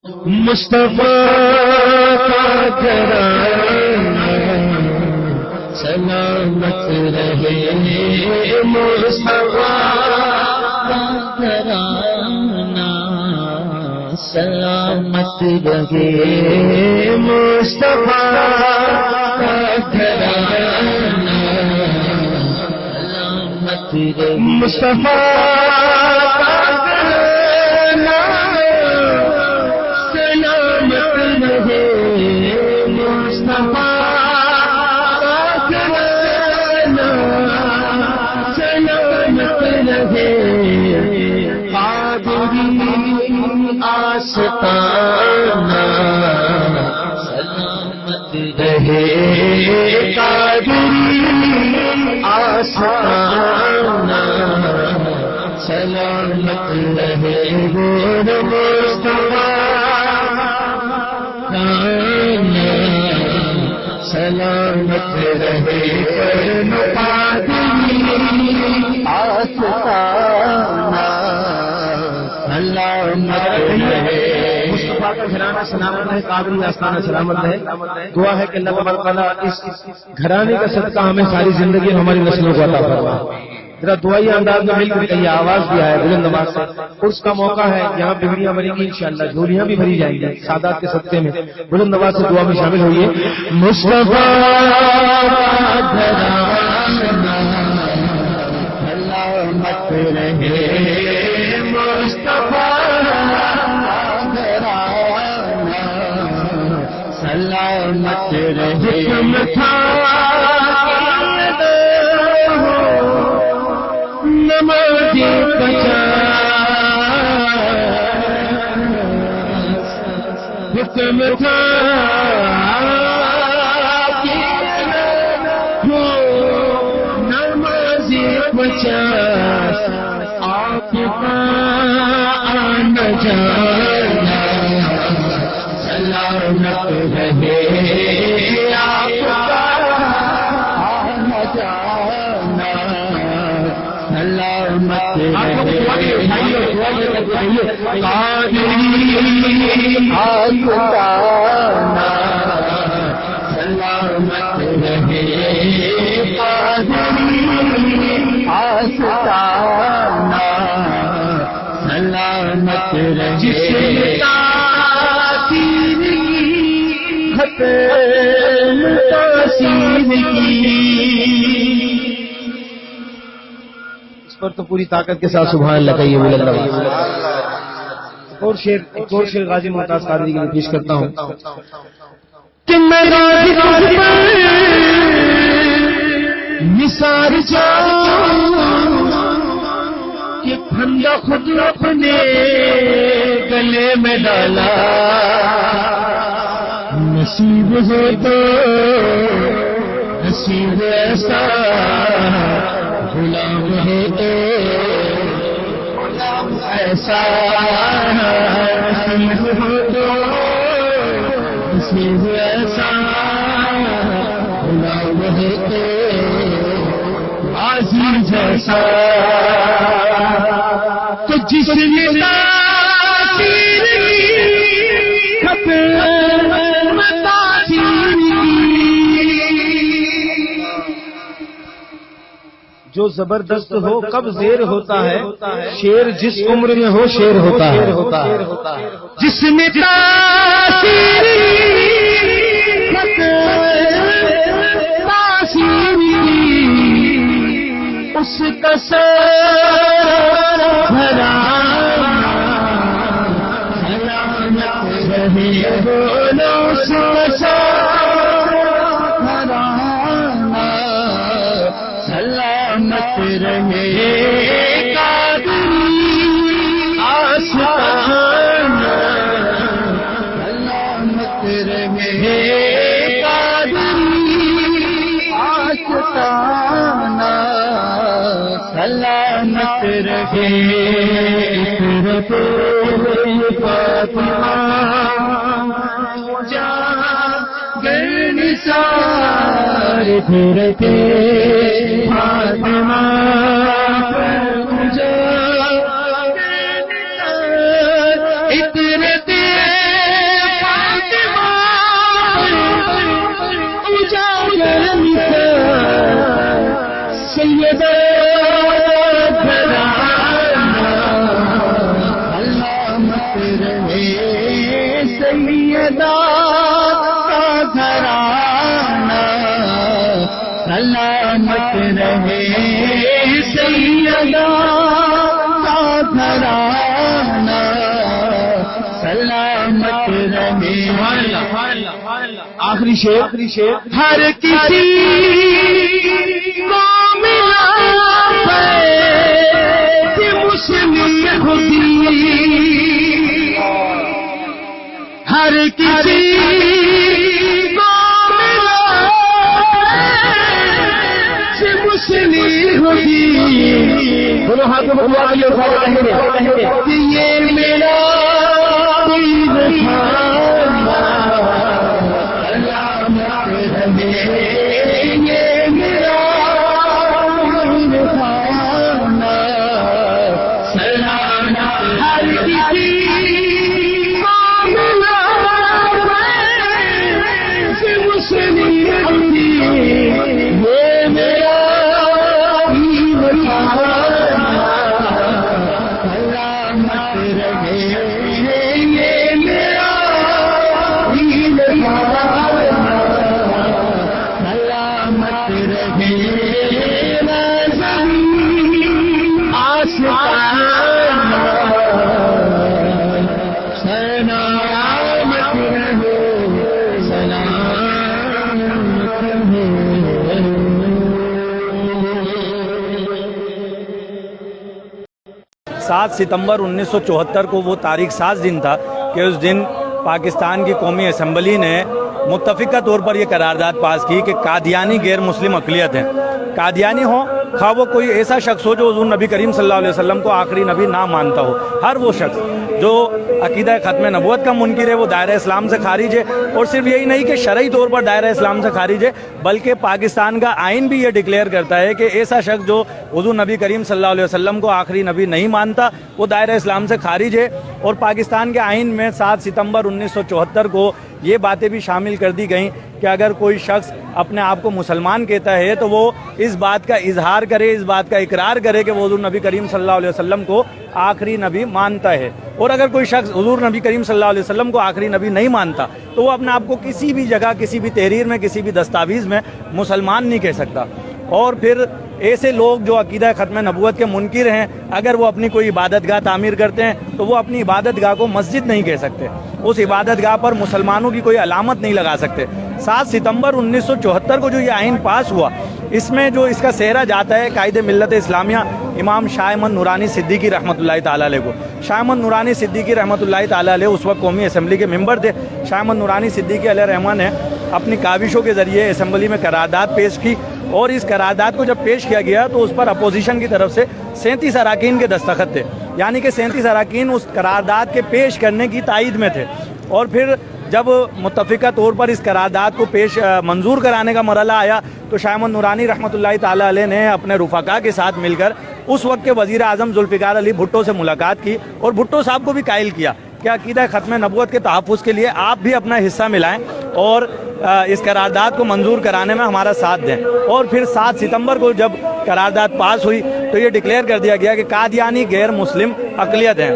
مصطفیٰ کا گھرانہ سلامت رہے، مصطفیٰ کا گھرانہ سلامت رہے، مصطفیٰ کا گھرانہ سلامت رہے، مصطفیٰ کا گھرانہ سلامت رہے، مصطفیٰ کا گھرانہ سلامت رہے، قادری آستانہ سلامت رہے، قادری آستانہ سلامت رہے، گور مصطفیٰ سلامت رہے، کرن قادری آستانہ سلامت رہے، مصطفیٰ کا گھرانہ سلامت رہے، قادری آستانہ سلامت رہے۔ دعا ہے کہ اللہ تبارک و تعالیٰ اس گھرانے کا صدقہ ہمیں ساری زندگی اور ہماری نسلوں کو عطا فرمائے۔ ذرا دعائی انداز میں مل کر کہیے، آواز بھی آئے بلند آواز سے۔ عرس کا موقع ہے، یہاں بگڑیاں بنیں گی انشاءاللہ، جھولیاں بھی بھری جائیں گی سادات کے صدقے میں۔ بلند آواز سے دعا میں شامل ہوئیے۔ مصطفیٰ سلامت رہے، مصطفیٰ سلامت رہے، نمازی حکم تھا نمازی 50 آپ کا آنا جانا سلامت رہے، آپ کا آنا جانا سلامت رہے، قادری آستانہ سلامت رہے، قادری آستانہ سلامت رہے، جس نے تاثیر کی ختم تاثیر کی، پر تو پوری طاقت کے ساتھ سبحان اللہ کہیے، بول اللہ۔ ایک اور شعر غازی ممتاز قادری کے لیے پیش کرتا ہوں کہ میں غازی پر نثار جاؤں کہ پھندا خود اپنے گلے میں ڈالا، نصیب ہو تو نصیب ایسا، غلام ہے تو غلام ایسا، نصیب ہو تو نصیب ایسا، غلام ہے تو غازی جیسا، تو جس نے تاثیر کی ختم تاثیر کی، جو زبردست ہو کب زیر ہوتا ہے، شیر جس عمر میں ہو شیر ہوتا ہے، جس نے تاثیر اس کا سارا گھرانہ سلامت رہے، بولو اس کا سارا گھرانہ سلامت رہے، قادری آستانہ سلامت رہے، قادری آستانہ سلامت رہے، فاطمہ جا گر نثار پھرتے، فاطمہ جا اترتے سیدہ کا گھرانہ سلامت رہے، سیدہ کا گھرانہ سلامت رہے۔ آخری شعر ہر کسی کو ملا بیت مسلم خودی، ہر کسی کو ملا بیت مسلم خودی، دونوں ہاتھوں میں دعا کیے اٹھا کہیں گے یہ میرا عید خانہ سلامت رہے، یہ میرا عید خانہ سلامت رہے۔ ہر کسی کو ملا بیت مسلم خودی، یہ میرا عید خانہ سلامت رہے، یہ میرا عید خانہ سلامت رہے۔ آشقانہ سلامت رہے، سلامت رہے۔ 7 ستمبر 1974 کو وہ تاریخ ساز دن تھا کہ اس دن پاکستان کی قومی اسمبلی نے متفقہ طور پر یہ قرارداد پاس کی کہ قادیانی غیر مسلم اقلیت ہیں، قادیانی ہوں خواہ وہ کوئی ایسا شخص ہو جو حضور نبی کریم صلی اللہ علیہ وسلم کو آخری نبی نہ مانتا ہو، ہر وہ شخص جو عقیدہ ختم نبوت کا منکر ہے وہ دائرہ اسلام سے خارج ہے، اور صرف یہی نہیں کہ شرعی طور پر دائرہ اسلام سے خارج ہے بلکہ پاکستان کا آئین بھی یہ ڈکلیئر کرتا ہے کہ ایسا شخص جو حضور نبی کریم صلی اللہ علیہ وسلم کو آخری نبی نہیں مانتا وہ دائرہ اسلام سے خارج ہے۔ اور پاکستان کے آئین میں 7 ستمبر 1974 کو یہ باتیں بھی شامل کر دی گئیں کہ اگر کوئی شخص اپنے آپ کو مسلمان کہتا ہے تو وہ اس بات کا اظہار کرے، اس بات کا اقرار کرے کہ وہ حضور نبی کریم صلی اللہ علیہ وسلم کو آخری نبی مانتا ہے، اور اگر کوئی شخص حضور نبی کریم صلی اللہ علیہ وسلم کو آخری نبی نہیں مانتا تو وہ اپنے آپ کو کسی بھی جگہ، کسی بھی تحریر میں، کسی بھی دستاویز میں مسلمان نہیں کہہ سکتا۔ اور پھر ایسے لوگ جو عقیدہ ختم نبوت کے منکر ہیں اگر وہ اپنی کوئی عبادت گاہ تعمیر کرتے ہیں تو وہ اپنی عبادت گاہ کو مسجد نہیں کہہ سکتے، اس عبادت گاہ پر مسلمانوں کی کوئی علامت نہیں لگا سکتے۔ 7 ستمبر 1974 کو جو یہ آئین پاس ہوا اس میں جو اس کا سہرا جاتا ہے قائد ملت اسلامیہ امام شاہ احمد نورانی صدیقی رحمۃ اللہ تعالیٰ علیہ کو۔ شاہ احمد نورانی صدیقی رحمۃ اللہ تعالیٰ علیہ اس وقت قومی اسمبلی کے ممبر تھے۔ شاہ احمد نورانی صدیقی علیہ رحمٰن نے اپنی کاوشوں کے ذریعے اسمبلی میں قرارداد پیش کی، اور اس قرارداد کو جب پیش کیا گیا تو اس پر اپوزیشن کی طرف سے 37 اراکین کے دستخط تھے، یعنی کہ 37 اراکین اس قرارداد کے پیش کرنے کی تائید میں تھے۔ اور پھر جب متفقہ طور پر اس قرارداد کو منظور کرانے کا مرحلہ آیا تو شاہ احمد نورانی رحمۃ اللہ تعالیٰ علیہ نے اپنے رفقا کے ساتھ مل کر اس وقت کے وزیر اعظم ذوالفقار علی بھٹو سے ملاقات کی، اور بھٹو صاحب کو بھی قائل کیا کہ عقیدہ ختم نبوت کے تحفظ کے لیے آپ بھی اپنا حصہ ملائیں اور اس قرارداد کو منظور کرانے میں ہمارا ساتھ دیں۔ اور پھر 7 ستمبر کو جب قرارداد پاس ہوئی تو یہ ڈکلیئر کر دیا گیا کہ قادیانی غیر مسلم اقلیت ہیں۔